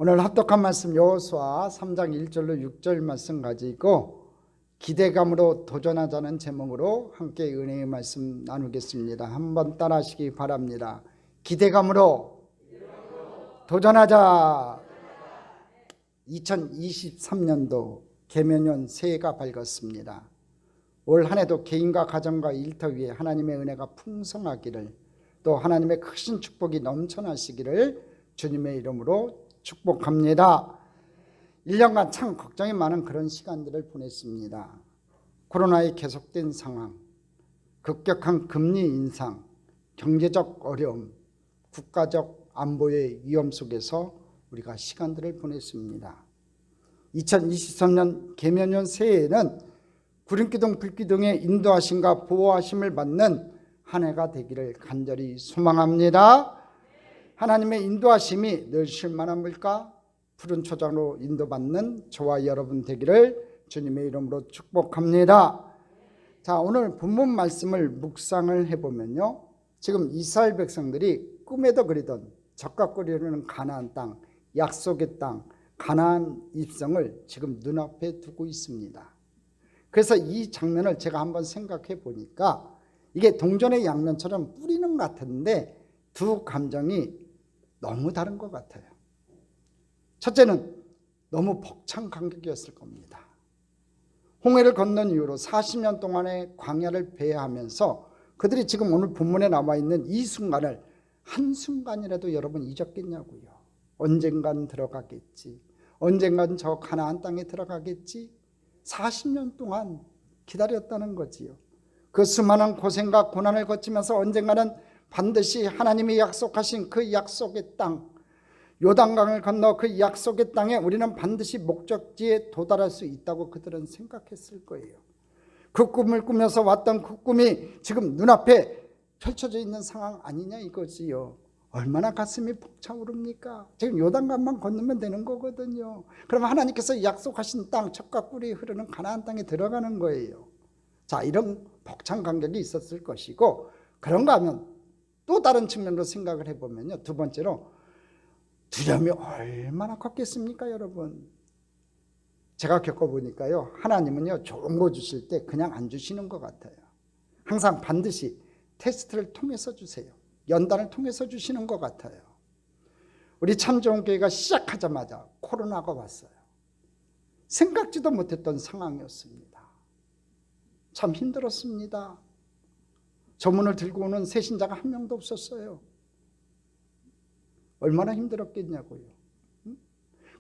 오늘 합독한 말씀 여호수아 3장 1절로 6절 말씀 가지고 기대감으로 도전하자는 제목으로 함께 은혜의 말씀 나누겠습니다. 한번 따라하시기 바랍니다. 기대감으로 도전하자. 2023년도 계명년 새해가 밝았습니다. 올 한 해도 개인과 가정과 일터 위에 하나님의 은혜가 풍성하기를, 또 하나님의 크신 축복이 넘쳐나시기를 주님의 이름으로 축복합니다. 1년간 참 걱정이 많은 그런 시간들을 보냈습니다. 코로나의 계속된 상황, 급격한 금리 인상, 경제적 어려움, 국가적 안보의 위험 속에서 우리가 시간들을 보냈습니다. 2023년 계명년 새해에는 구름기둥 불기둥의 인도하심과 보호하심을 받는 한 해가 되기를 간절히 소망합니다. 하나님의 인도하심이 늘 쉴만합니까? 푸른 초장으로 인도받는 저와 여러분 되기를 주님의 이름으로 축복합니다. 자, 오늘 본문 말씀을 묵상을 해보면요, 지금 이스라엘 백성들이 꿈에도 그리던 적각거리는 가나안 땅, 약속의 땅, 가나안 입성을 지금 눈앞에 두고 있습니다. 그래서 이 장면을 제가 한번 생각해 보니까 이게 동전의 양면처럼 뿌리는 것 같은데 두 감정이 너무 다른 것 같아요. 첫째는 너무 벅찬 감격이었을 겁니다. 홍해를 건넌 이후로 40년 동안의 광야를 배회하면서 그들이 지금 오늘 본문에 나와 있는 이 순간을 한순간이라도 여러분 잊었겠냐고요. 언젠간 들어가겠지, 언젠간 저 가나안 땅에 들어가겠지, 40년 동안 기다렸다는 거지요. 그 수많은 고생과 고난을 거치면서 언젠가는 반드시 하나님이 약속하신 그 약속의 땅, 요단강을 건너 그 약속의 땅에 우리는 반드시 목적지에 도달할 수 있다고 그들은 생각했을 거예요. 그 꿈을 꾸면서 왔던 그 꿈이 지금 눈앞에 펼쳐져 있는 상황 아니냐 이거지요. 얼마나 가슴이 벅차오릅니까? 지금 요단강만 건너면 되는 거거든요. 그러면 하나님께서 약속하신 땅, 젖과 꿀이 흐르는 가나안 땅에 들어가는 거예요. 자, 이런 벅찬 감격이 있었을 것이고, 그런가 하면 또 다른 측면으로 생각을 해보면요, 두 번째로 두려움이 얼마나 컸겠습니까, 여러분? 제가 겪어보니까요, 하나님은요, 좋은 거 주실 때 그냥 안 주시는 것 같아요. 항상 반드시 테스트를 통해서 주세요. 연단을 통해서 주시는 것 같아요. 우리 참좋은교회가 시작하자마자 코로나가 왔어요. 생각지도 못했던 상황이었습니다. 참 힘들었습니다. 저문을 들고 오는 새신자가 한 명도 없었어요. 얼마나 힘들었겠냐고요.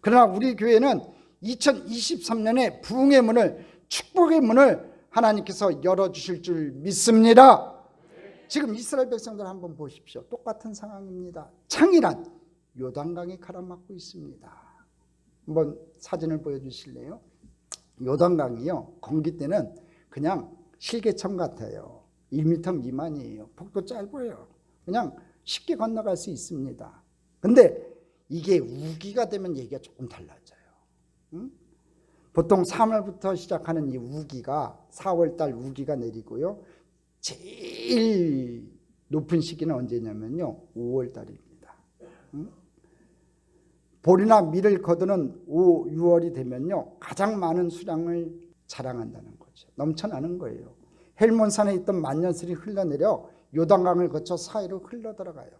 그러나 우리 교회는 2023년에 부흥의 문을, 축복의 문을 하나님께서 열어주실 줄 믿습니다. 지금 이스라엘 백성들 한번 보십시오. 똑같은 상황입니다. 창이란 요단강에 가라앉고 있습니다. 한번 사진을 보여주실래요? 요단강이요, 건기 때는 그냥 실개천 같아요. 1m 미만이에요. 폭도 짧아요. 그냥 쉽게 건너갈 수 있습니다. 근데 이게 우기가 되면 얘기가 조금 달라져요. 보통 3월부터 시작하는 이 우기가 4월달 우기가 내리고요, 제일 높은 시기는 언제냐면요, 5월달입니다. 볼이나 밀을 거두는 5, 6월이 되면요, 가장 많은 수량을 자랑한다는 거죠. 넘쳐나는 거예요. 헬몬산에 있던 만년설이 흘러내려 요단강을 거쳐 사이로 흘러들어가요.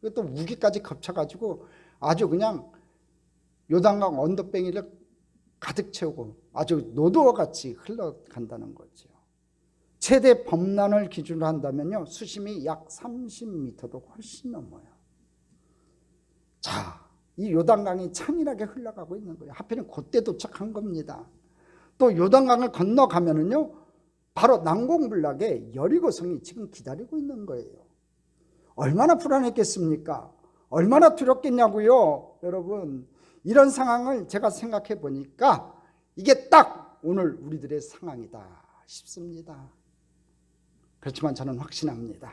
이것도 우기까지 겹쳐가지고 아주 그냥 요단강 언덕뱅이를 가득 채우고 아주 노도어같이 흘러간다는 거죠. 최대 범람을 기준으로 한다면요, 수심이 약 30m도 훨씬 넘어요. 자, 이 요단강이 찬란하게 흘러가고 있는 거예요. 하필은 그때 도착한 겁니다. 또 요단강을 건너가면은요, 바로 난공불락의 여리고성이 지금 기다리고 있는 거예요. 얼마나 불안했겠습니까? 얼마나 두렵겠냐고요. 여러분, 이런 상황을 제가 생각해 보니까 이게 딱 오늘 우리들의 상황이다 싶습니다. 그렇지만 저는 확신합니다.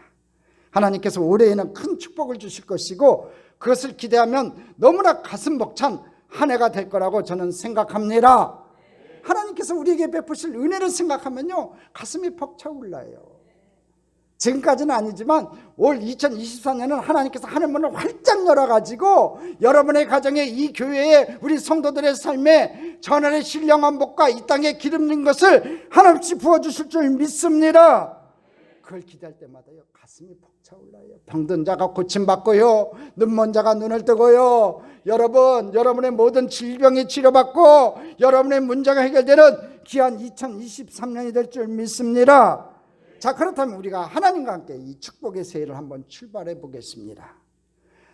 하나님께서 올해에는 큰 축복을 주실 것이고, 그것을 기대하면 너무나 가슴 벅찬 한 해가 될 거라고 저는 생각합니다. 하나님께서 우리에게 베푸실 은혜를 생각하면요, 가슴이 벅차올라요. 지금까지는 아니지만 올 2024년은 하나님께서 하늘문을 활짝 열어가지고 여러분의 가정에, 이 교회에, 우리 성도들의 삶에 전하의 신령한 복과 이 땅에 기름진 것을 한없이 부어주실 줄 믿습니다. 그걸 기대할 때마다요, 가슴이 벅차올라요. 병든 자가 고침받고요, 눈먼 자가 눈을 뜨고요, 여러분의 모든 질병이 치료받고 여러분의 문제가 해결되는 귀한 2023년이 될 줄 믿습니다. 자, 그렇다면 우리가 하나님과 함께 이 축복의 새해를 한번 출발해 보겠습니다.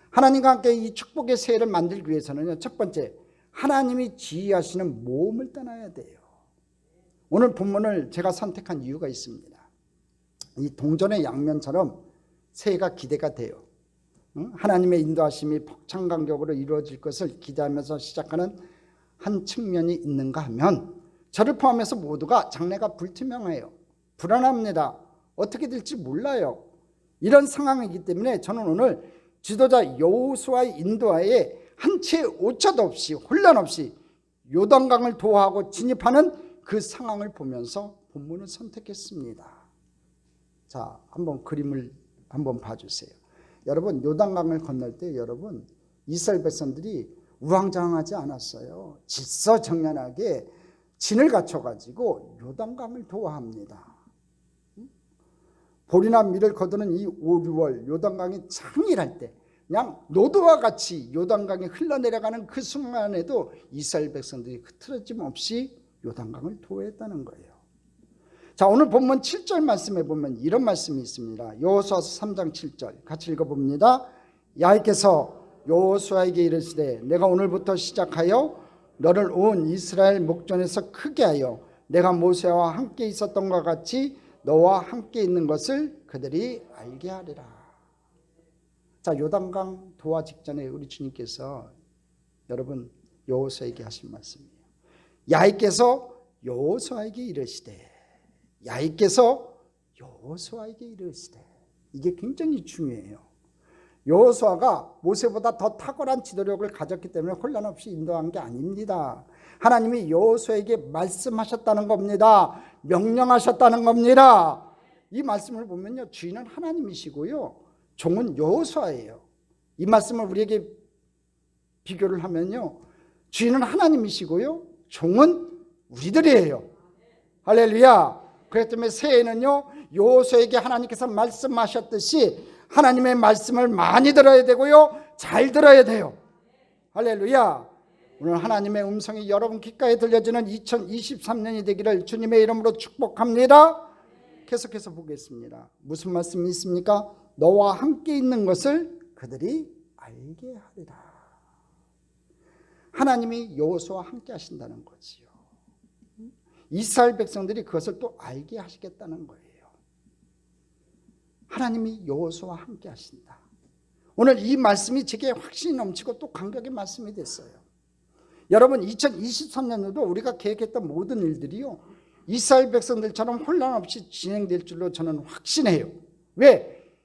하나님과 함께 이 축복의 새해를 만들기 위해서는요, 첫 번째, 하나님이 지휘하시는 모험을 떠나야 돼요. 오늘 본문을 제가 선택한 이유가 있습니다. 이 동전의 양면처럼 새해가 기대가 돼요. 하나님의 인도하심이 벅찬 간격으로 이루어질 것을 기대하면서 시작하는 한 측면이 있는가 하면, 저를 포함해서 모두가 장래가 불투명해요. 불안합니다. 어떻게 될지 몰라요. 이런 상황이기 때문에 저는 오늘 지도자 여호수아의 인도하에 한 채의 오차도 없이 혼란 없이 요단강을 도하고 진입하는 그 상황을 보면서 본문을 선택했습니다. 자, 한번 그림을 한번 봐주세요. 여러분, 요단강을 건널 때 여러분, 이스라엘 백성들이 우왕좌왕하지 않았어요. 질서정연하게 진을 갖춰가지고 요단강을 도하합니다. 볼이나 밀을 거두는 이 5, 6월 요단강이 창일할 때 그냥 노도와 같이 요단강이 흘러내려가는 그 순간에도 이스라엘 백성들이 흐트러짐 없이 요단강을 도했다는 거예요. 자, 오늘 본문 7절 말씀에 보면 이런 말씀이 있습니다. 여호수아서 3장 7절 같이 읽어봅니다. 야훼께서 여호수아에게 이르시되 내가 오늘부터 시작하여 너를 온 이스라엘 목전에서 크게 하여 내가 모세와 함께 있었던 것 같이 너와 함께 있는 것을 그들이 알게 하리라. 자, 요단강 도하 직전에 우리 주님께서 여러분 여호수아에게 하신 말씀이에요. 야훼께서 여호수아에게 이르시되, 야훼께서 여호수아에게 이르시되, 이게 굉장히 중요해요. 여호수아가 모세보다 더 탁월한 지도력을 가졌기 때문에 혼란 없이 인도한 게 아닙니다. 하나님이 여호수아에게 말씀하셨다는 겁니다. 명령하셨다는 겁니다. 이 말씀을 보면요, 주인은 하나님이시고요, 종은 여호수아예요. 이 말씀을 우리에게 비교를 하면요, 주인은 하나님이시고요, 종은 우리들이에요. 할렐루야. 그렇기 때문에 새해에는요, 여호수아에게 하나님께서 말씀하셨듯이 하나님의 말씀을 많이 들어야 되고요, 잘 들어야 돼요. 할렐루야. 오늘 하나님의 음성이 여러분 귓가에 들려지는 2023년이 되기를 주님의 이름으로 축복합니다. 계속해서 보겠습니다. 무슨 말씀이 있습니까? 너와 함께 있는 것을 그들이 알게 하리라. 하나님이 여호수아와 함께 하신다는 거지요. 이스라엘 백성들이 그것을 또 알게 하시겠다는 거예요. 하나님이 여호수아와 함께 하신다. 오늘 이 말씀이 제게 확신이 넘치고 또 감격의 말씀이 됐어요. 여러분, 2023년에도 우리가 계획했던 모든 일들이요, 이스라엘 백성들처럼 혼란 없이 진행될 줄로 저는 확신해요. 왜?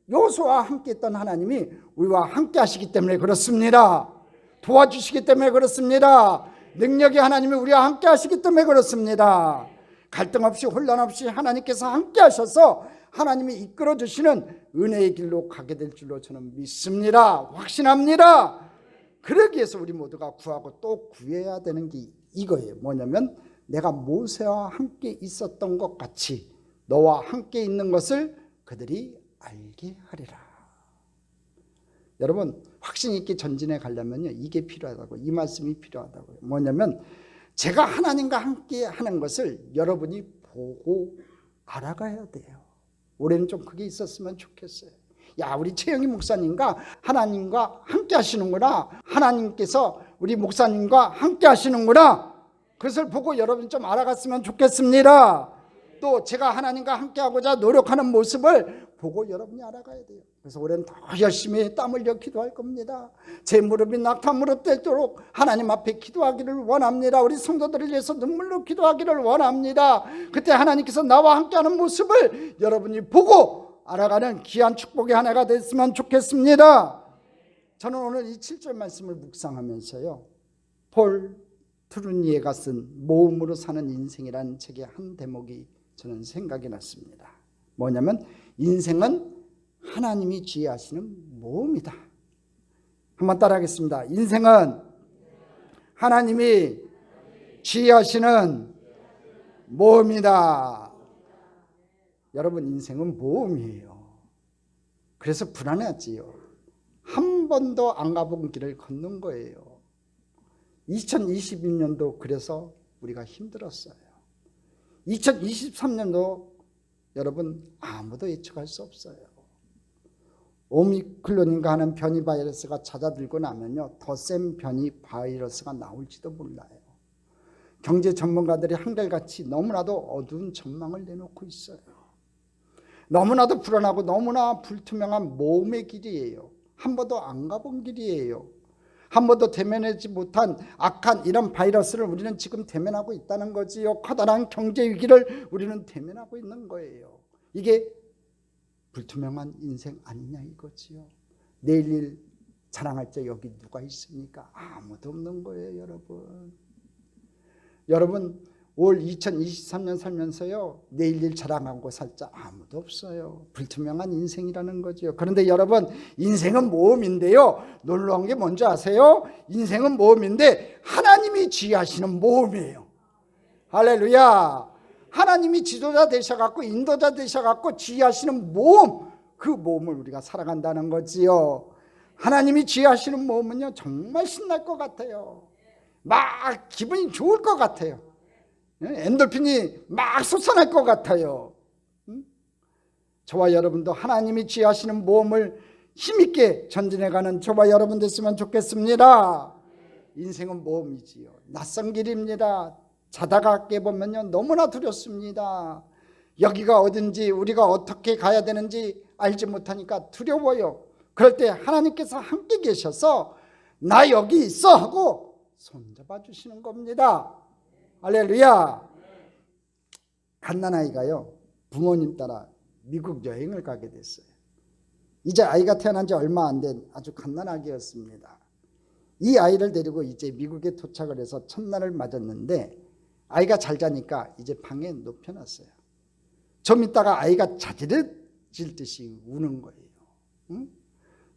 여호수아와 함께 했던 하나님이 우리와 함께 하시기 때문에 그렇습니다. 도와주시기 때문에 그렇습니다. 능력의 하나님이 우리와 함께 하시기 때문에 그렇습니다. 갈등 없이 혼란 없이 하나님께서 함께 하셔서 하나님이 이끌어 주시는 은혜의 길로 가게 될 줄로 저는 믿습니다. 확신합니다. 그러기 위해서 우리 모두가 구하고 또 구해야 되는 게 이거예요. 뭐냐면 내가 모세와 함께 있었던 것 같이 너와 함께 있는 것을 그들이 알게 하리라. 여러분, 확신 있게 전진해 가려면요, 이게 필요하다고, 이 말씀이 필요하다고요. 뭐냐면 제가 하나님과 함께 하는 것을 여러분이 보고 알아가야 돼요. 올해는 좀 그게 있었으면 좋겠어요. 야, 우리 최영희 목사님과 하나님과 함께 하시는구나. 하나님께서 우리 목사님과 함께 하시는구나. 그것을 보고 여러분 좀 알아갔으면 좋겠습니다. 또 제가 하나님과 함께 하고자 노력하는 모습을 보고 여러분이 알아가야 돼요. 그래서 올해는 더 열심히 땀 흘려 기도할 겁니다. 제 무릎이 낙타 무릎 되도록 하나님 앞에 기도하기를 원합니다. 우리 성도들을 위해서 눈물로 기도하기를 원합니다. 그때 하나님께서 나와 함께하는 모습을 여러분이 보고 알아가는 귀한 축복의 한 해가 됐으면 좋겠습니다. 저는 오늘 이 7절 말씀을 묵상하면서요, 폴 트루니에가 쓴 모험으로 사는 인생이라는 책의 한 대목이 저는 생각이 났습니다. 뭐냐면 인생은 하나님이 지혜하시는 모험이다. 한번 따라하겠습니다. 인생은 하나님이 지혜하시는 모험이다. 여러분, 인생은 모험이에요. 그래서 불안하지요. 한 번도 안 가본 길을 걷는 거예요. 2022년도 그래서 우리가 힘들었어요. 2023년도 여러분 아무도 예측할 수 없어요. 오미클론인가 하는 변이 바이러스가 잦아들고 나면요, 더 센 변이 바이러스가 나올지도 몰라요. 경제 전문가들이 한결같이 너무나도 어두운 전망을 내놓고 있어요. 너무나도 불안하고 너무나 불투명한 모험의 길이에요. 한 번도 안 가본 길이에요. 한 번도 대면하지 못한 악한 이런 바이러스를 우리는 지금 대면하고 있다는 거지요. 커다란 경제 위기를 우리는 대면하고 있는 거예요. 이게 불투명한 인생 아니냐 이거지요. 내일 일 자랑할 때 여기 누가 있습니까? 아무도 없는 거예요, 여러분. 여러분, 올 2023년 살면서요, 내일 일 자랑하고 살 자 아무도 없어요. 불투명한 인생이라는 거죠. 그런데 여러분, 인생은 모험인데요, 놀라운 게 뭔지 아세요? 인생은 모험인데 하나님이 지휘하시는 모험이에요. 할렐루야. 하나님이 지도자 되셔갖고 인도자 되셔갖고 지휘하시는 모험, 그 모험을 우리가 살아간다는 거지요. 하나님이 지휘하시는 모험은요, 정말 신날 것 같아요. 막 기분이 좋을 것 같아요. 엔돌핀이 막 솟아날 것 같아요. 저와 여러분도 하나님이 지휘하시는 모험을 힘있게 전진해가는 저와 여러분 됐으면 좋겠습니다. 인생은 모험이지요. 낯선 길입니다. 자다가 깨보면요, 너무나 두렵습니다. 여기가 어딘지 우리가 어떻게 가야 되는지 알지 못하니까 두려워요. 그럴 때 하나님께서 함께 계셔서 나 여기 있어 하고 손잡아 주시는 겁니다. 할렐루야. 갓난아이가요, 부모님 따라 미국 여행을 가게 됐어요. 이제 아이가 태어난 지 얼마 안 된 아주 갓난아기였습니다. 이 아이를 데리고 이제 미국에 도착을 해서 첫날을 맞았는데 아이가 잘 자니까 이제 방에 눕혀놨어요. 좀 있다가 아이가 자지러질 듯이 우는 거예요. 응?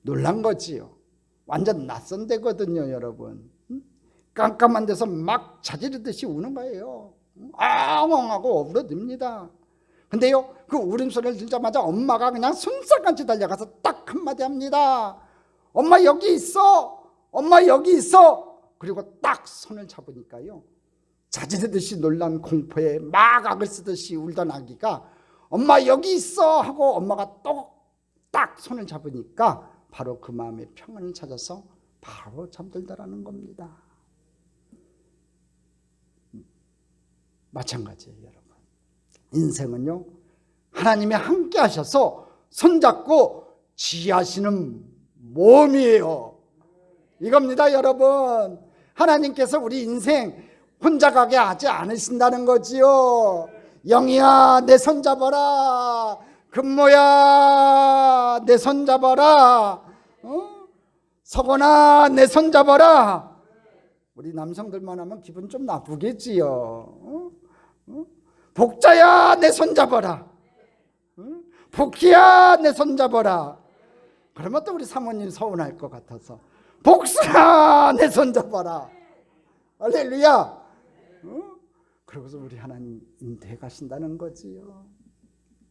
놀란 거지요. 완전 낯선 데거든요, 여러분. 깜깜한 데서 막 자지르듯이 우는 거예요. 엉엉하고 울어댑니다. 근데요, 그 울음소리를 듣자마자 엄마가 그냥 손살같이 달려가서 딱 한마디 합니다. 엄마 여기 있어. 엄마 여기 있어. 그리고 딱 손을 잡으니까요, 자지르듯이 놀란 공포에 막 악을 쓰듯이 울던 아기가 엄마 여기 있어 하고 엄마가 또 딱 손을 잡으니까 바로 그 마음의 평안을 찾아서 바로 잠들더라는 겁니다. 마찬가지예요, 여러분. 인생은요, 하나님이 함께 하셔서 손잡고 지휘하시는 모험이에요. 이겁니다, 여러분. 하나님께서 우리 인생 혼자 가게 하지 않으신다는 거지요. 영희야, 내 손 잡아라. 금모야, 내 손 잡아라. 석원아, 내 손 잡아라. 우리 남성들만 하면 기분 좀 나쁘겠지요. 복자야, 내 손 잡아라. 복희야, 내 손 잡아라. 그러면 또 우리 사모님 서운할 것 같아서 복수야, 내 손 잡아라. 할렐루야. 그러고서 우리 하나님 인도해 가신다는 거지요.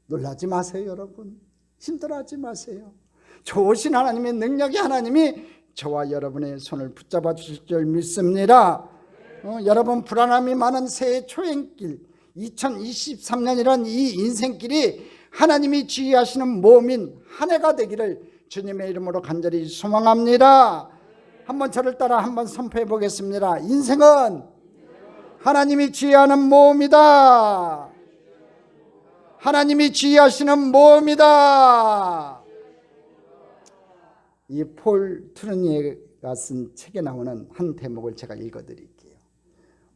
놀라지 마세요, 여러분. 힘들어하지 마세요. 좋으신 하나님의 능력이 하나님이 저와 여러분의 손을 붙잡아 주실 줄 믿습니다. 여러분, 불안함이 많은 새해 초행길 2023년이란 이 인생길이 하나님이 지휘하시는 모험인 한 해가 되기를 주님의 이름으로 간절히 소망합니다. 한번 저를 따라 한번 선포해 보겠습니다. 인생은 하나님이 지휘하는 모험이다. 하나님이 지휘하시는 모험이다. 이 폴 트루니에가 쓴 책에 나오는 한 대목을 제가 읽어드릴게요.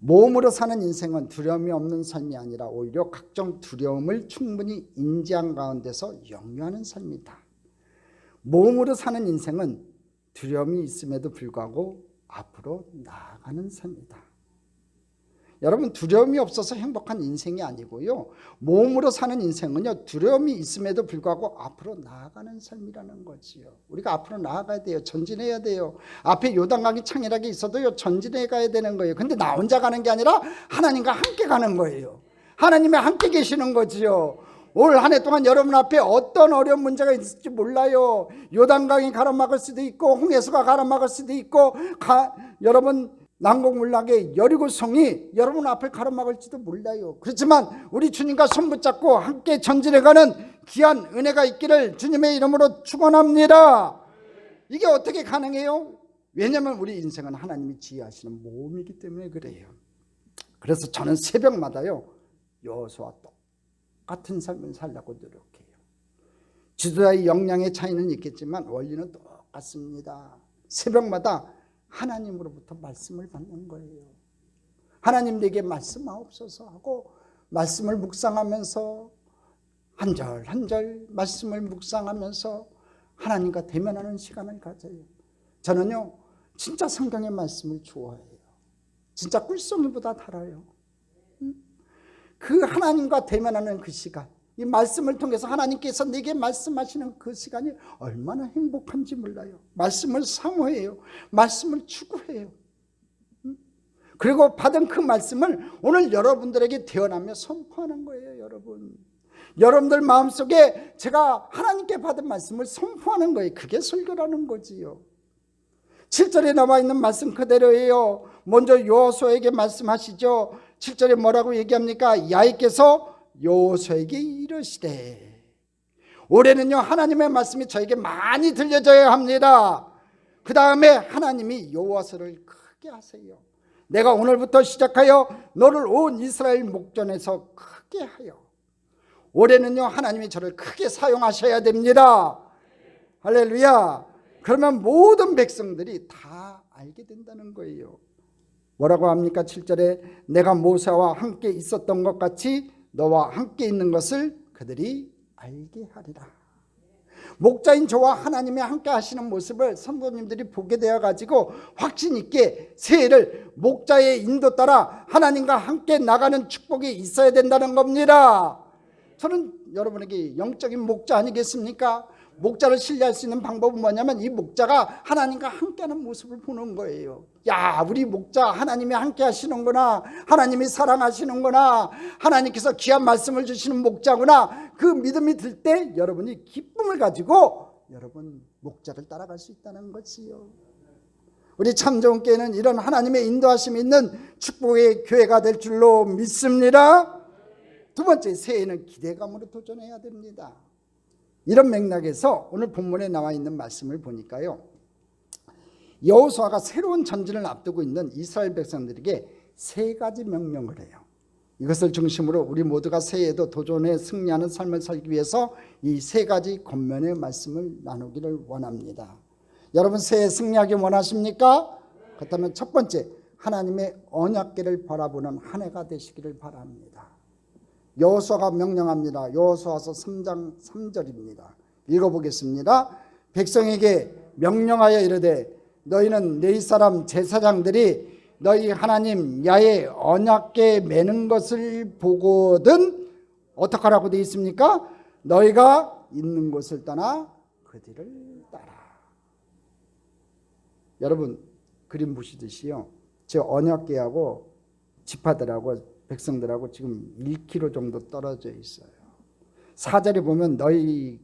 모험으로 사는 인생은 두려움이 없는 삶이 아니라 오히려 각종 두려움을 충분히 인지한 가운데서 영유하는 삶이다. 모험으로 사는 인생은 두려움이 있음에도 불구하고 앞으로 나아가는 삶이다. 여러분, 두려움이 없어서 행복한 인생이 아니고요, 몸으로 사는 인생은요, 두려움이 있음에도 불구하고 앞으로 나아가는 삶이라는 거지요. 우리가 앞으로 나아가야 돼요. 전진해야 돼요. 앞에 요단강이 창이라게 있어도요, 전진해 가야 되는 거예요. 근데 나 혼자 가는 게 아니라 하나님과 함께 가는 거예요. 하나님이 함께 계시는 거지요. 올 한 해 동안 여러분 앞에 어떤 어려운 문제가 있을지 몰라요. 요단강이 가로막을 수도 있고, 홍해수가 가로막을 수도 있고, 여러분 난공불락의 여리고성이 여러분 앞을 가로막을지도 몰라요. 그렇지만 우리 주님과 손 붙잡고 함께 전진해가는 귀한 은혜가 있기를 주님의 이름으로 축원합니다. 이게 어떻게 가능해요? 왜냐하면 우리 인생은 하나님이 지휘하시는 몸이기 때문에 그래요. 그래서 저는 새벽마다요, 여호수아와 똑같은 삶을 살려고 노력해요. 지도자의 역량의 차이는 있겠지만 원리는 똑같습니다. 새벽마다 하나님으로부터 말씀을 받는 거예요. 하나님 내게 말씀하옵소서 하고 말씀을 묵상하면서 한 절 한 절 말씀을 묵상하면서 하나님과 대면하는 시간을 가져요. 저는요, 진짜 성경의 말씀을 좋아해요. 진짜 꿀송이보다 달아요. 그 하나님과 대면하는 그 시간, 이 말씀을 통해서 하나님께서 내게 말씀하시는 그 시간이 얼마나 행복한지 몰라요. 말씀을 사모해요. 말씀을 추구해요. 그리고 받은 그 말씀을 오늘 여러분들에게 태어나며 선포하는 거예요. 여러분들 마음속에 제가 하나님께 받은 말씀을 선포하는 거예요. 그게 설교라는 거지요. 7절에 나와 있는 말씀 그대로예요. 먼저 여호수아에게 말씀하시죠. 7절에 뭐라고 얘기합니까? 야훼께서 여호수아에게 이르시되, 올해는요, 하나님의 말씀이 저에게 많이 들려져야 합니다. 그 다음에 하나님이 여호와서를 크게 하세요. 내가 오늘부터 시작하여 너를 온 이스라엘 목전에서 크게 하여. 올해는요, 하나님이 저를 크게 사용하셔야 됩니다. 할렐루야. 그러면 모든 백성들이 다 알게 된다는 거예요. 뭐라고 합니까? 7절에 내가 모세와 함께 있었던 것 같이 너와 함께 있는 것을 그들이 알게 하리라. 목자인 저와 하나님이 함께 하시는 모습을 성도님들이 보게 되어 가지고 확신 있게 새해를 목자의 인도 따라 하나님과 함께 나가는 축복이 있어야 된다는 겁니다. 저는 여러분에게 영적인 목자 아니겠습니까? 목자를 신뢰할 수 있는 방법은 뭐냐면 이 목자가 하나님과 함께하는 모습을 보는 거예요. 야, 우리 목자 하나님이 함께 하시는구나, 하나님이 사랑하시는구나, 하나님께서 귀한 말씀을 주시는 목자구나. 그 믿음이 들 때 여러분이 기쁨을 가지고 여러분 목자를 따라갈 수 있다는 거지요. 우리 참 좋은 교회는 이런 하나님의 인도하심이 있는 축복의 교회가 될 줄로 믿습니다. 두 번째, 새해는 기대감으로 도전해야 됩니다. 이런 맥락에서 오늘 본문에 나와 있는 말씀을 보니까요, 여호수아가 새로운 전진을 앞두고 있는 이스라엘 백성들에게 세 가지 명령을 해요. 이것을 중심으로 우리 모두가 새해에도 도전에 승리하는 삶을 살기 위해서 이 세 가지 권면의 말씀을 나누기를 원합니다. 여러분, 새해 승리하기 원하십니까? 그렇다면 첫 번째, 하나님의 언약궤를 바라보는 한 해가 되시기를 바랍니다. 여호수아가 명령합니다. 여호수아서 3장 3절입니다. 읽어보겠습니다. 백성에게 명령하여 이르되 너희는 네 사람 제사장들이 너희 하나님 야훼 언약궤 매는 것을 보거든 어떻게 하라고 되어 있습니까? 너희가 있는 곳을 떠나 그 뒤를 따라. 여러분, 그림 보시듯이요, 저 언약궤하고 지파들하고 백성들하고 지금 1km 정도 떨어져 있어요. 4절에 보면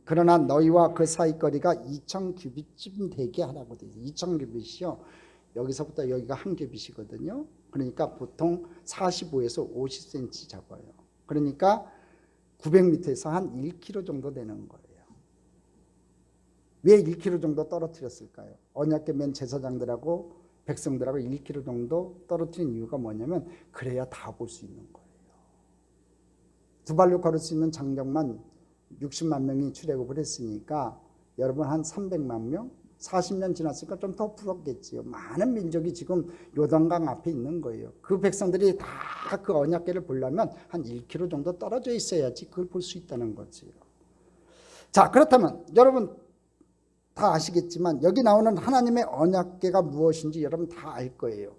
그러나 너희와 그 사이 거리가 2000규빗쯤 되게 하라고 되어 있어요. 2000규빗이요, 여기서부터 여기가 한 규빗이거든요. 그러니까 보통 45에서 50cm 잡아요. 그러니까 900m에서 한 1km 정도 되는 거예요. 왜 1km 정도 떨어뜨렸을까요? 언약궤 맨 제사장들하고 백성들하고 1km 정도 떨어뜨린 이유가 뭐냐면 그래야 다 볼 수 있는 거예요. 두 발로 걸을 수 있는 장정만 60만 명이 출애굽을 했으니까 여러분 한 300만 명? 40년 지났으니까 좀 더 풀었겠지요. 많은 민족이 지금 요단강 앞에 있는 거예요. 그 백성들이 다 그 언약궤를 보려면 한 1km 정도 떨어져 있어야지 그걸 볼 수 있다는 거지요. 자, 그렇다면 여러분 다 아시겠지만 여기 나오는 하나님의 언약궤가 무엇인지 여러분 다 알 거예요.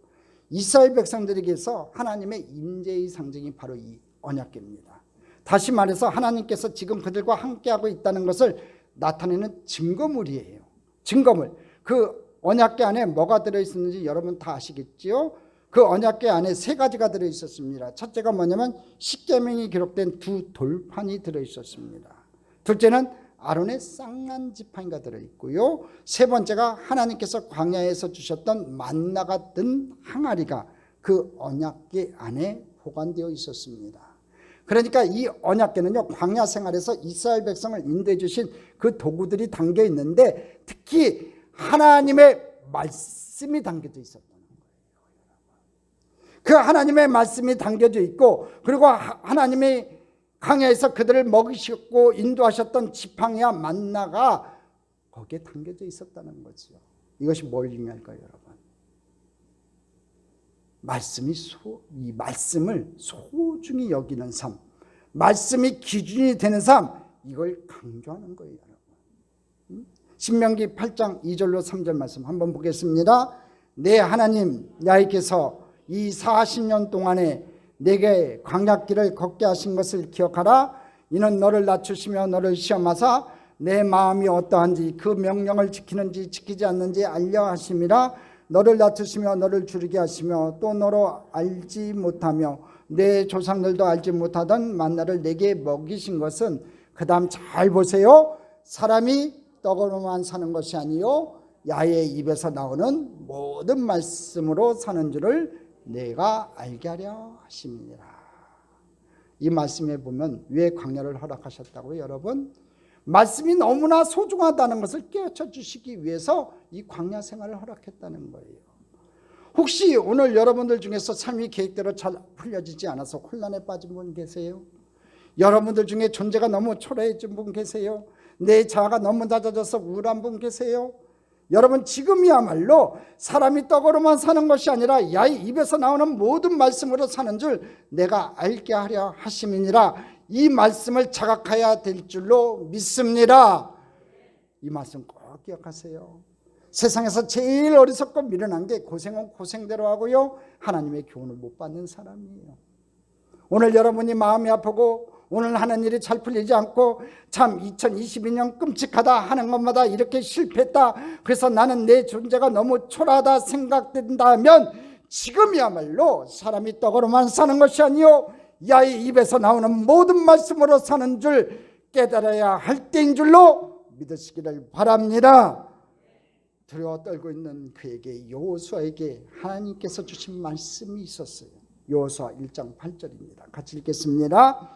이스라엘 백성들에게서 하나님의 임재의 상징이 바로 이 언약궤입니다. 다시 말해서 하나님께서 지금 그들과 함께하고 있다는 것을 나타내는 증거물이에요. 증거물. 그 언약궤 안에 뭐가 들어있었는지 여러분 다 아시겠지요? 그 언약궤 안에 세 가지가 들어있었습니다. 첫째가 뭐냐면 십계명이 기록된 두 돌판이 들어있었습니다. 둘째는 아론의 쌍난 지팡이가 들어있고요. 세 번째가 하나님께서 광야에서 주셨던 만나가 든 항아리가 그 언약궤 안에 보관되어 있었습니다. 그러니까 이 언약궤는요, 광야 생활에서 이스라엘 백성을 인도해 주신 그 도구들이 담겨 있는데 특히 하나님의 말씀이 담겨져 있었다는 거예요. 그 하나님의 말씀이 담겨져 있고, 그리고 하나님이 광야에서 그들을 먹이셨고 인도하셨던 지팡이와 만나가 거기에 담겨져 있었다는 거죠. 이것이 뭘 의미할까요, 여러분? 이 말씀을 소중히 여기는 삶, 말씀이 기준이 되는 삶, 이걸 강조하는 거예요, 여러분. 신명기 8장 2절로 3절 말씀 한번 보겠습니다. 내 하나님 야훼께서 이 40년 동안에 내게 광야길을 걷게 하신 것을 기억하라. 이는 너를 낮추시며 너를 시험하사 내 마음이 어떠한지 그 명령을 지키는지 지키지 않는지 알려 하심이라. 너를 낮추시며 너를 줄이게 하시며 또 너로 알지 못하며 내 조상들도 알지 못하던 만나를 내게 먹이신 것은, 그 다음 잘 보세요. 사람이 떡으로만 사는 것이 아니요 야훼의 입에서 나오는 모든 말씀으로 사는 줄을 내가 알게 하려 하심이니라. 이 말씀에 보면 왜 광야를 허락하셨다고요, 여러분? 말씀이 너무나 소중하다는 것을 깨우쳐 주시기 위해서 이 광야 생활을 허락했다는 거예요. 혹시 오늘 여러분들 중에서 삶이 계획대로 잘 풀려지지 않아서 혼란에 빠진 분 계세요? 여러분들 중에 존재가 너무 초라해진 분 계세요? 내 자아가 너무 낮아져서 우울한 분 계세요? 여러분, 지금이야말로 사람이 떡으로만 사는 것이 아니라 야훼 입에서 나오는 모든 말씀으로 사는 줄 내가 알게 하려 하심이니라. 이 말씀을 자각해야 될 줄로 믿습니다. 이 말씀 꼭 기억하세요. 세상에서 제일 어리석고 미련한 게 고생은 고생대로 하고요, 하나님의 교훈을 못 받는 사람이에요. 오늘 여러분이 마음이 아프고 오늘 하는 일이 잘 풀리지 않고 참 2022년 끔찍하다 하는 것마다 이렇게 실패했다, 그래서 나는 내 존재가 너무 초라하다 생각된다면 지금이야말로 사람이 떡으로만 사는 것이 아니요 야훼 입에서 나오는 모든 말씀으로 사는 줄 깨달아야 할 때인 줄로 믿으시기를 바랍니다. 두려워 떨고 있는 그에게, 여호수아에게 하나님께서 주신 말씀이 있었어요. 여호수아 1장 8절입니다. 같이 읽겠습니다.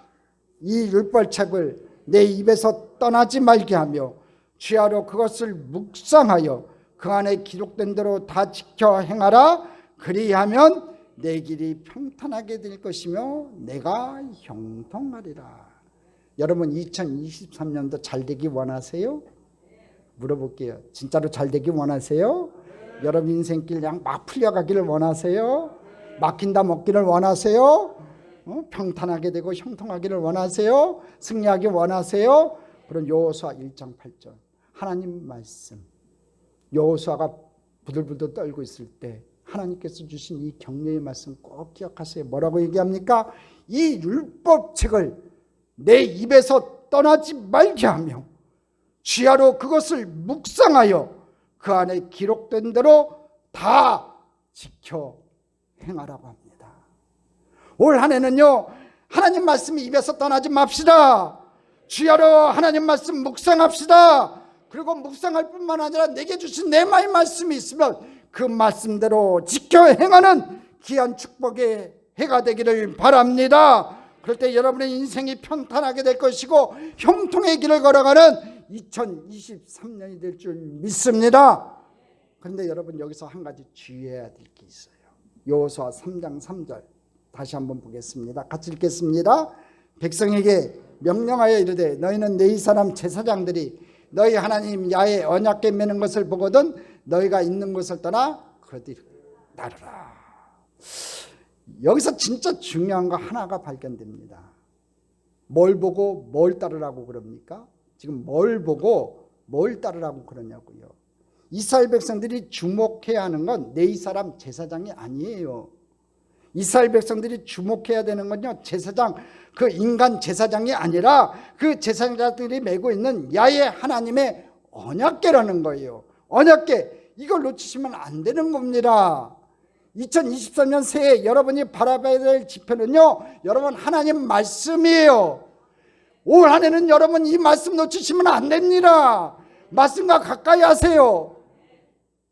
이 율법책을 내 입에서 떠나지 말게 하며 주야로 그것을 묵상하여 그 안에 기록된 대로 다 지켜 행하라. 그리하면 내 길이 평탄하게 될 것이며 내가 형통하리라. 여러분, 2023년도 잘 되기 원하세요? 물어볼게요. 진짜로 잘 되기 원하세요? 여러분 인생길 그냥 막 풀려가기를 원하세요? 막힌다 먹기를 원하세요? 평탄하게 되고 형통하기를 원하세요? 승리하기 원하세요? 그런 여호수아 1장 8절 하나님 말씀. 여호수아가 부들부들 떨고 있을 때 하나님께서 주신 이 격려의 말씀 꼭 기억하세요. 뭐라고 얘기합니까? 이 율법책을 내 입에서 떠나지 말게 하며 주야로 그것을 묵상하여 그 안에 기록된 대로 다 지켜 행하라고 합니다. 올 한 해는요, 하나님 말씀이 입에서 떠나지 맙시다. 주야로 하나님 말씀 묵상합시다. 그리고 묵상할 뿐만 아니라 내게 주신 내마의 말씀이 있으면 그 말씀대로 지켜 행하는 귀한 축복의 해가 되기를 바랍니다. 그럴 때 여러분의 인생이 평탄하게 될 것이고 형통의 길을 걸어가는 2023년이 될 줄 믿습니다. 그런데 여러분, 여기서 한 가지 주의해야 될 게 있어요. 여호수아 3장 3절 다시 한번 보겠습니다. 같이 읽겠습니다. 백성에게 명령하여 이르되 너희는 내 이 사람 제사장들이 너희 하나님 야훼 언약궤 매는 것을 보거든 너희가 있는 곳을 떠나 그들을 따르라. 여기서 진짜 중요한 거 하나가 발견됩니다. 뭘 보고 뭘 따르라고 그럽니까? 지금 뭘 보고 뭘 따르라고 그러냐고요. 이스라엘 백성들이 주목해야 하는 건 내 이 사람 제사장이 아니에요. 이스라엘 백성들이 주목해야 되는 건요, 제사장, 그 인간 제사장이 아니라 그 제사장들이 메고 있는 야훼 하나님의 언약궤라는 거예요. 언약궤, 이걸 놓치시면 안 되는 겁니다. 2023년 새해 여러분이 바라봐야 될 지표는요, 여러분 하나님 말씀이에요. 올 한 해는 여러분 이 말씀 놓치시면 안 됩니다. 말씀과 가까이 하세요.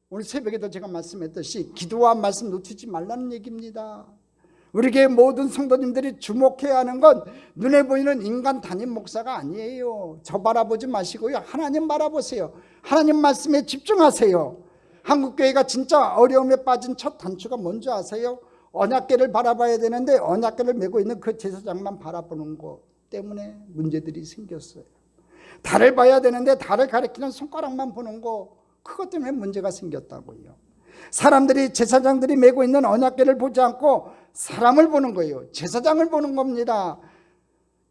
오늘 새벽에도 제가 말씀했듯이 기도와 말씀 놓치지 말라는 얘기입니다. 우리 교회 모든 성도님들이 주목해야 하는 건 눈에 보이는 인간 담임 목사가 아니에요. 저 바라보지 마시고요, 하나님 바라보세요. 하나님 말씀에 집중하세요. 한국교회가 진짜 어려움에 빠진 첫 단추가 뭔지 아세요? 언약궤를 바라봐야 되는데 언약궤를 메고 있는 그 제사장만 바라보는 것 때문에 문제들이 생겼어요. 달을 봐야 되는데 달을 가리키는 손가락만 보는 거, 그것 때문에 문제가 생겼다고요. 사람들이, 제사장들이 메고 있는 언약궤를 보지 않고 사람을 보는 거예요. 제사장을 보는 겁니다.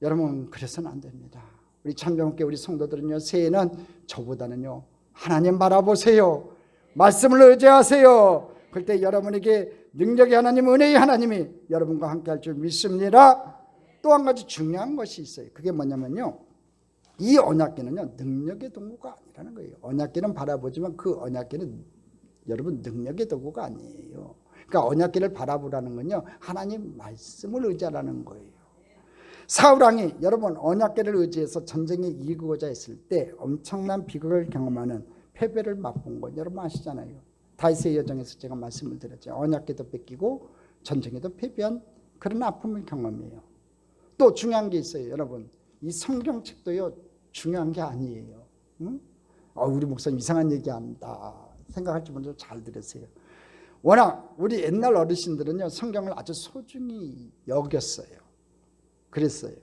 여러분, 그래서는 안 됩니다. 우리 참정교회 우리 성도들은요, 새해는 저보다는요 하나님 바라보세요. 말씀을 의지하세요. 그때 여러분에게 능력의 하나님, 은혜의 하나님이 여러분과 함께 할 줄 믿습니다. 또 한 가지 중요한 것이 있어요. 그게 뭐냐면요, 이 언약궤는요 능력의 도구가 아니라는 거예요. 언약궤는 바라보지만 그 언약궤는 여러분 능력의 도구가 아니에요. 그러니까 언약궤를 바라보라는 건요, 하나님 말씀을 의지하라는 거예요. 사울왕이 여러분 언약궤를 의지해서 전쟁에 이기고자 했을 때 엄청난 비극을 경험하는 패배를 맛본 건 여러분 아시잖아요. 다윗의 여정에서 제가 말씀을 드렸죠. 언약궤도 뺏기고 전쟁에도 패배한 그런 아픔을 경험해요. 또 중요한 게 있어요. 여러분, 이 성경책도요 중요한 게 아니에요. 응? 우리 목사님 이상한 얘기한다 생각할지 분들 잘 들으세요. 워낙 우리 옛날 어르신들은요 성경을 아주 소중히 여겼어요. 그랬어요.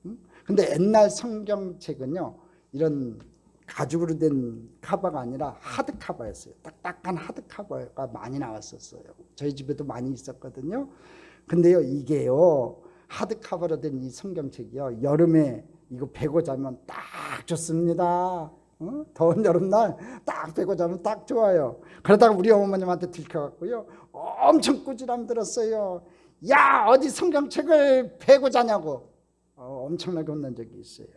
응? 근데 옛날 성경책은요 이런 가죽으로 된 카바가 아니라 하드 카바였어요. 딱딱한 하드 카바가 많이 나왔었어요. 저희 집에도 많이 있었거든요. 근데요 이게요 하드 카바로 된 이 성경책이요 여름에 이거 베고 자면 딱 좋습니다. 더운 여름날 딱 베고 자면 딱 좋아요. 그러다가 우리 어머님한테 들켜갖고요 엄청 꾸지람 들었어요. 야, 어디 성경책을 베고 자냐고 엄청나게 혼난 적이 있어요.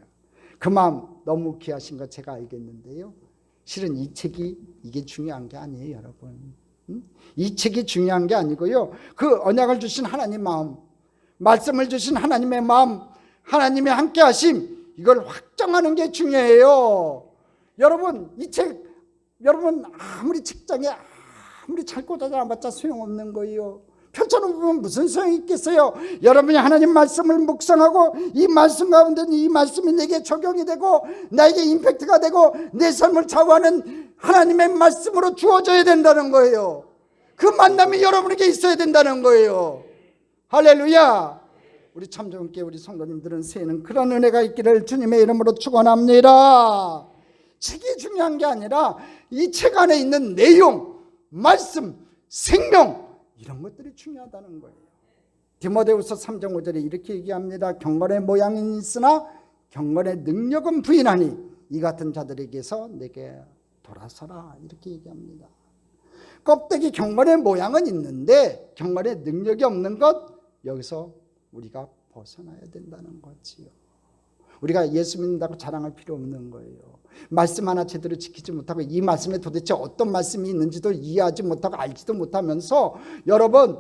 그 마음 너무 귀하신 거 제가 알겠는데요, 실은 이 책이 이게 중요한 게 아니에요. 여러분, 이 책이 중요한 게 아니고요, 그 언약을 주신 하나님 마음, 말씀을 주신 하나님의 마음, 하나님의 함께 하심, 이걸 확정하는 게 중요해요. 여러분, 이 책 여러분 아무리 책장에 아무리 잘 꽂아놔봤자 소용없는 거예요. 펼쳐놓으면 무슨 소용이 있겠어요. 여러분이 하나님 말씀을 묵상하고 이 말씀 가운데 이 말씀이 내게 적용이 되고 나에게 임팩트가 되고 내 삶을 좌우하는 하나님의 말씀으로 주어져야 된다는 거예요. 그 만남이 여러분에게 있어야 된다는 거예요. 할렐루야. 우리 참정교회 우리 성도님들은 새해는 그런 은혜가 있기를 주님의 이름으로 축원합니다. 책이 중요한 게 아니라 이 책 안에 있는 내용, 말씀, 생명, 이런 것들이 중요하다는 거예요. 디모데후서 3장 5절에 이렇게 얘기합니다. 경건의 모양은 있으나 경건의 능력은 부인하니 이 같은 자들에게서 내게 돌아서라, 이렇게 얘기합니다. 껍데기 경건의 모양은 있는데 경건의 능력이 없는 것, 여기서 우리가 벗어나야 된다는 거지요. 우리가 예수 믿는다고 자랑할 필요 없는 거예요. 말씀 하나 제대로 지키지 못하고 이 말씀에 도대체 어떤 말씀이 있는지도 이해하지 못하고 알지도 못하면서 여러분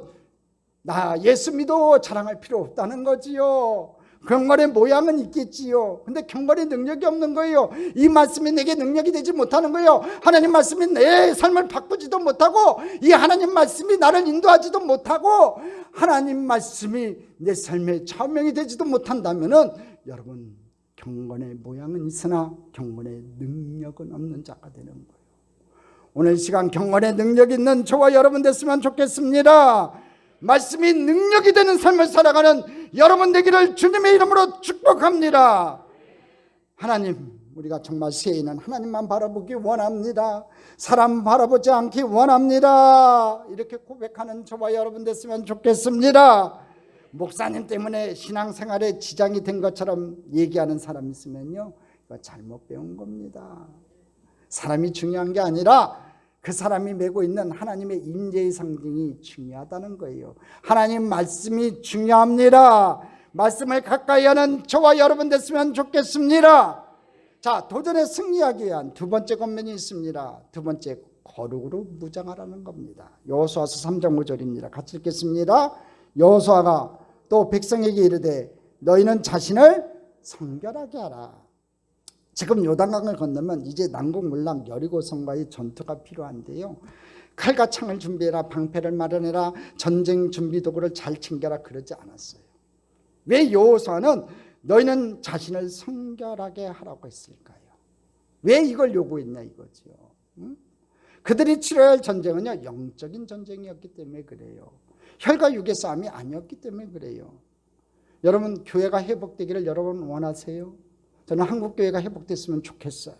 나 예수 믿어 자랑할 필요 없다는 거지요. 경건의 모양은 있겠지요. 근데 경건의 능력이 없는 거예요. 이 말씀이 내게 능력이 되지 못하는 거예요. 하나님 말씀이 내 삶을 바꾸지도 못하고 이 하나님 말씀이 나를 인도하지도 못하고 하나님 말씀이 내 삶의 좌우명이 되지도 못한다면은 여러분 경건의 모양은 있으나 경건의 능력은 없는 자가 되는 거예요. 오늘 시간 경건의 능력이 있는 저와 여러분 됐으면 좋겠습니다. 말씀이 능력이 되는 삶을 살아가는 여러분 되기를 주님의 이름으로 축복합니다. 하나님, 우리가 정말 새해에는 하나님만 바라보기 원합니다. 사람 바라보지 않기 원합니다. 이렇게 고백하는 저와 여러분 됐으면 좋겠습니다. 목사님 때문에 신앙생활에 지장이 된 것처럼 얘기하는 사람 있으면요, 이거 잘못 배운 겁니다. 사람이 중요한 게 아니라 그 사람이 메고 있는 하나님의 임재의 상징이 중요하다는 거예요. 하나님 말씀이 중요합니다. 말씀을 가까이 하는 저와 여러분 됐으면 좋겠습니다. 자, 도전에 승리하기 위한 두 번째 권면이 있습니다. 두 번째, 거룩으로 무장하라는 겁니다. 여호수아서 3장 5절입니다. 같이 읽겠습니다. 여호수아가 또 백성에게 이르되 너희는 자신을 성결하게 하라. 지금 요단강을 건너면 이제 난공불락 여리고성과의 전투가 필요한데요. 칼과 창을 준비해라, 방패를 마련해라, 전쟁 준비 도구를 잘 챙겨라 그러지 않았어요. 왜 여호수아는 너희는 자신을 성결하게 하라고 했을까요? 왜 이걸 요구했냐 이거죠. 그들이 치러야 할 전쟁은요, 영적인 전쟁이었기 때문에 그래요. 혈과 육의 싸움이 아니었기 때문에 그래요. 여러분, 교회가 회복되기를 여러분 원하세요? 저는 한국교회가 회복됐으면 좋겠어요.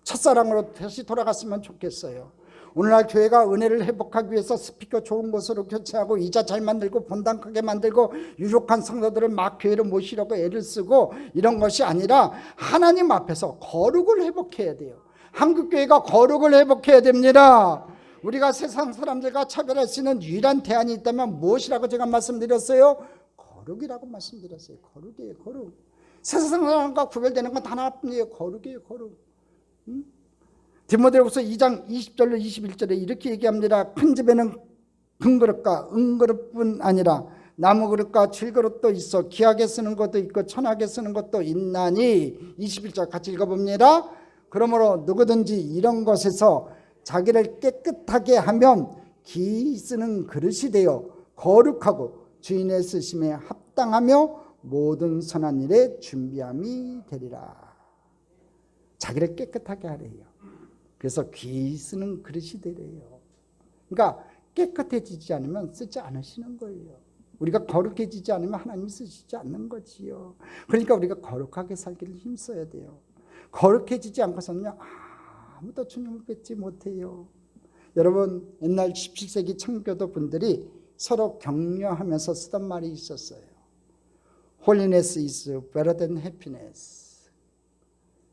첫사랑으로 다시 돌아갔으면 좋겠어요. 오늘날 교회가 은혜를 회복하기 위해서 스피커 좋은 곳으로 교체하고 이자 잘 만들고 본당 크게 만들고 유력한 성도들을 막 교회로 모시려고 애를 쓰고 이런 것이 아니라 하나님 앞에서 거룩을 회복해야 돼요. 한국교회가 거룩을 회복해야 됩니다. 우리가 세상 사람들과 차별할 수 있는 유일한 대안이 있다면 무엇이라고 제가 말씀드렸어요? 거룩이라고 말씀드렸어요. 거룩이에요. 거룩. 세상 사람과 구별되는 건 단 하나뿐이에요. 거룩이에요. 거룩. 디모데후서 2장 20절로 21절에 이렇게 얘기합니다. 큰 집에는 금그릇과 은그릇뿐 아니라 나무그릇과 질그릇도 있어 귀하게 쓰는 것도 있고 천하게 쓰는 것도 있나니 21절 같이 읽어봅니다. 그러므로 누구든지 이런 것에서 자기를 깨끗하게 하면 기이 쓰는 그릇이 되어 거룩하고 주인의 쓰심에 합당하며 모든 선한 일에 준비함이 되리라. 자기를 깨끗하게 하래요. 그래서 귀 쓰는 그릇이 되래요. 그러니까 깨끗해지지 않으면 쓰지 않으시는 거예요. 우리가 거룩해지지 않으면 하나님이 쓰시지 않는 거지요. 그러니까 우리가 거룩하게 살기를 힘써야 돼요. 거룩해지지 않고서는요, 아무도 주님을 뵙지 못해요. 여러분, 옛날 17세기 청교도 분들이 서로 격려하면서 쓰던 말이 있었어요. Holiness is better than happiness.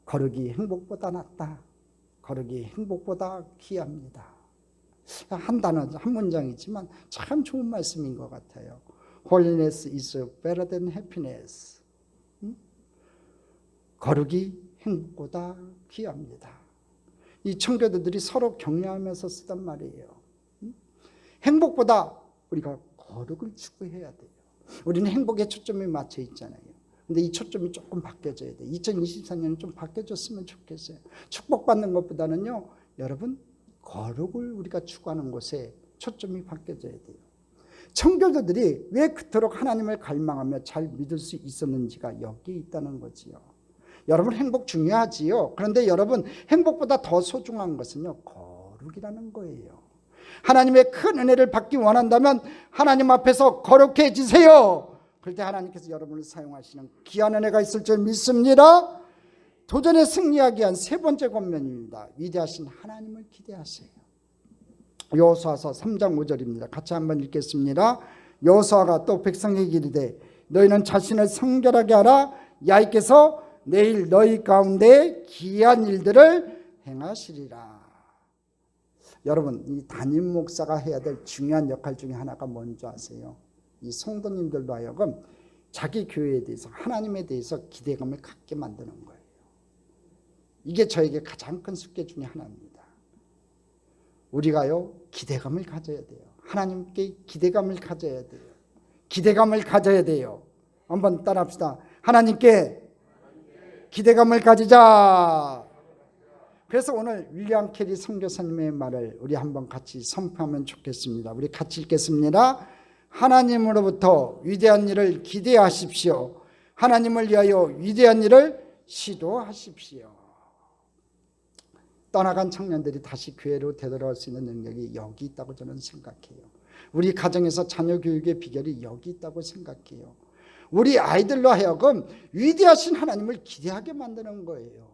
거룩이 행복보다 낫다. 거룩이 행복보다 귀합니다. 한 단어, 한 문장이지만 참 좋은 말씀인 것 같아요. Holiness is better than happiness. 거룩이 행복보다 귀합니다. 이 청교도들이 서로 격려하면서 쓰던 말이에요. 행복보다 우리가 거룩을 추구해야 돼요. 우리는 행복에 초점이 맞춰 있잖아요. 근데 이 초점이 조금 바뀌어져야 돼요. 2024년은 좀 바뀌어졌으면 좋겠어요. 축복받는 것보다는요, 여러분, 거룩을 우리가 추구하는 곳에 초점이 바뀌어져야 돼요. 청교도들이 왜 그토록 하나님을 갈망하며 잘 믿을 수 있었는지가 여기에 있다는 거지요. 여러분, 행복 중요하지요. 그런데 여러분, 행복보다 더 소중한 것은요, 거룩이라는 거예요. 하나님의 큰 은혜를 받기 원한다면 하나님 앞에서 거룩해지세요. 그럴 때 하나님께서 여러분을 사용하시는 귀한 은혜가 있을 줄 믿습니다. 도전에 승리하기 위한 세 번째 권면입니다. 위대하신 하나님을 기대하세요. 여호수아서 3장 5절입니다. 같이 한번 읽겠습니다. 여호수아가 또 백성에게 이르되 너희는 자신을 성결하게 하라. 야훼께서 내일 너희 가운데 기이한 일들을 행하시리라. 여러분, 이 담임 목사가 해야 될 중요한 역할 중에 하나가 뭔지 아세요? 이 성도님들로 하여금 자기 교회에 대해서, 하나님에 대해서 기대감을 갖게 만드는 거예요. 이게 저에게 가장 큰 숙제 중에 하나입니다. 우리가요, 기대감을 가져야 돼요. 하나님께 기대감을 가져야 돼요. 기대감을 가져야 돼요. 한번 따라합시다. 하나님께 기대감을 가지자. 그래서 오늘 윌리엄 캐리 선교사님의 말을 우리 한번 같이 선포하면 좋겠습니다. 우리 같이 읽겠습니다. 하나님으로부터 위대한 일을 기대하십시오. 하나님을 위하여 위대한 일을 시도하십시오. 떠나간 청년들이 다시 교회로 되돌아올 수 있는 능력이 여기 있다고 저는 생각해요. 우리 가정에서 자녀 교육의 비결이 여기 있다고 생각해요. 우리 아이들로 하여금 위대하신 하나님을 기대하게 만드는 거예요.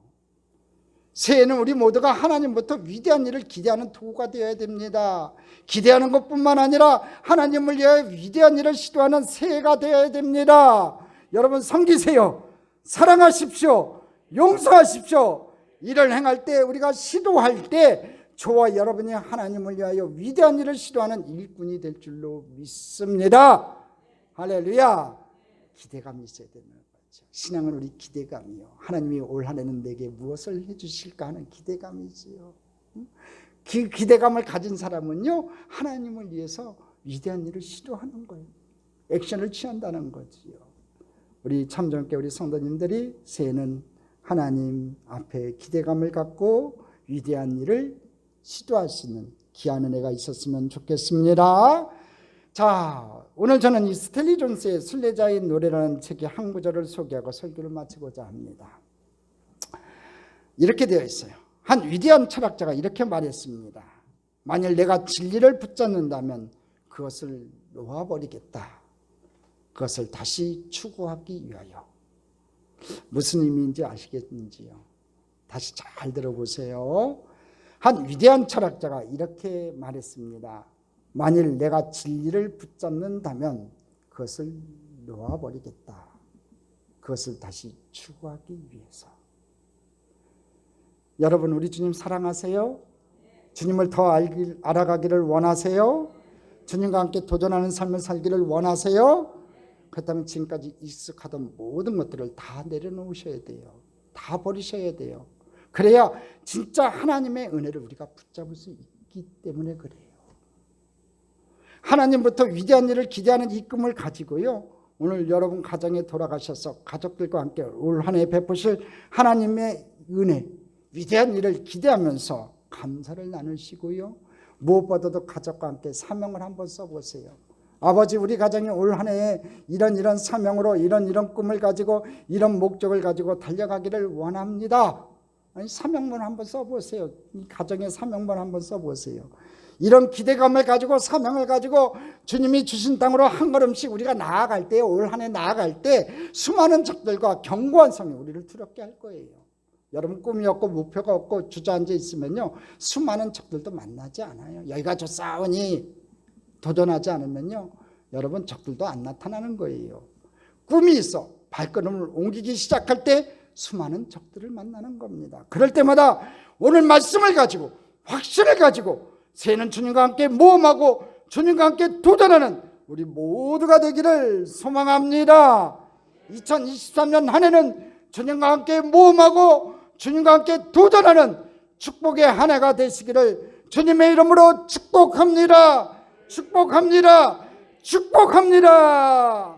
새해는 우리 모두가 하나님부터 위대한 일을 기대하는 도구가 되어야 됩니다. 기대하는 것뿐만 아니라 하나님을 위해 위대한 일을 시도하는 새해가 되어야 됩니다. 여러분, 섬기세요. 사랑하십시오. 용서하십시오. 일을 행할 때, 우리가 시도할 때 저와 여러분이 하나님을 위하여 위대한 일을 시도하는 일꾼이 될 줄로 믿습니다. 할렐루야. 기대감이 있어야 되는 거죠. 신앙은 우리 기대감이요. 하나님이 올 한 해는 내게 무엇을 해주실까 하는 기대감이 있어요. 그 기대감을 가진 사람은요, 하나님을 위해서 위대한 일을 시도하는 거예요. 액션을 취한다는 거지요. 우리 참정교회 우리 성도님들이 새해는 하나님 앞에 기대감을 갖고 위대한 일을 시도할 수 있는 귀한 은혜가 있었으면 좋겠습니다. 자, 오늘 저는 이 스텔리 존스의 순례자의 노래라는 책의 한 구절을 소개하고 설교를 마치고자 합니다. 이렇게 되어 있어요. 한 위대한 철학자가 이렇게 말했습니다. 만일 내가 진리를 붙잡는다면 그것을 놓아버리겠다. 그것을 다시 추구하기 위하여. 무슨 의미인지 아시겠는지요? 다시 잘 들어보세요. 한 위대한 철학자가 이렇게 말했습니다. 만일 내가 진리를 붙잡는다면 그것을 놓아버리겠다. 그것을 다시 추구하기 위해서. 여러분, 우리 주님 사랑하세요? 주님을 더 알아가기를 원하세요? 주님과 함께 도전하는 삶을 살기를 원하세요? 그렇다면 지금까지 익숙하던 모든 것들을 다 내려놓으셔야 돼요. 다 버리셔야 돼요. 그래야 진짜 하나님의 은혜를 우리가 붙잡을 수 있기 때문에 그래요. 하나님부터 위대한 일을 기대하는 이 꿈을 가지고요, 오늘 여러분 가정에 돌아가셔서 가족들과 함께 올 한 해 베푸실 하나님의 은혜, 위대한 일을 기대하면서 감사를 나누시고요, 무엇보다도 가족과 함께 사명을 한번 써보세요. 아버지, 우리 가정이 올 한 해에 이런 사명으로 이런 꿈을 가지고 이런 목적을 가지고 달려가기를 원합니다. 아니, 사명문 한번 써보세요. 이 가정의 사명문 한번 써보세요. 이런 기대감을 가지고 사명을 가지고 주님이 주신 땅으로 한 걸음씩 우리가 나아갈 때, 올 한 해 나아갈 때 수많은 적들과 견고한 성이 우리를 두렵게 할 거예요. 여러분, 꿈이 없고 목표가 없고 주저앉아 있으면요, 수많은 적들도 만나지 않아요. 여기가 저 싸우니 도전하지 않으면요, 여러분, 적들도 안 나타나는 거예요. 꿈이 있어 발걸음을 옮기기 시작할 때 수많은 적들을 만나는 겁니다. 그럴 때마다 오늘 말씀을 가지고 확신을 가지고 새해는 주님과 함께 모험하고 주님과 함께 도전하는 우리 모두가 되기를 소망합니다. 2023년 한 해는 주님과 함께 모험하고 주님과 함께 도전하는 축복의 한 해가 되시기를 주님의 이름으로 축복합니다. 축복합니다. 축복합니다.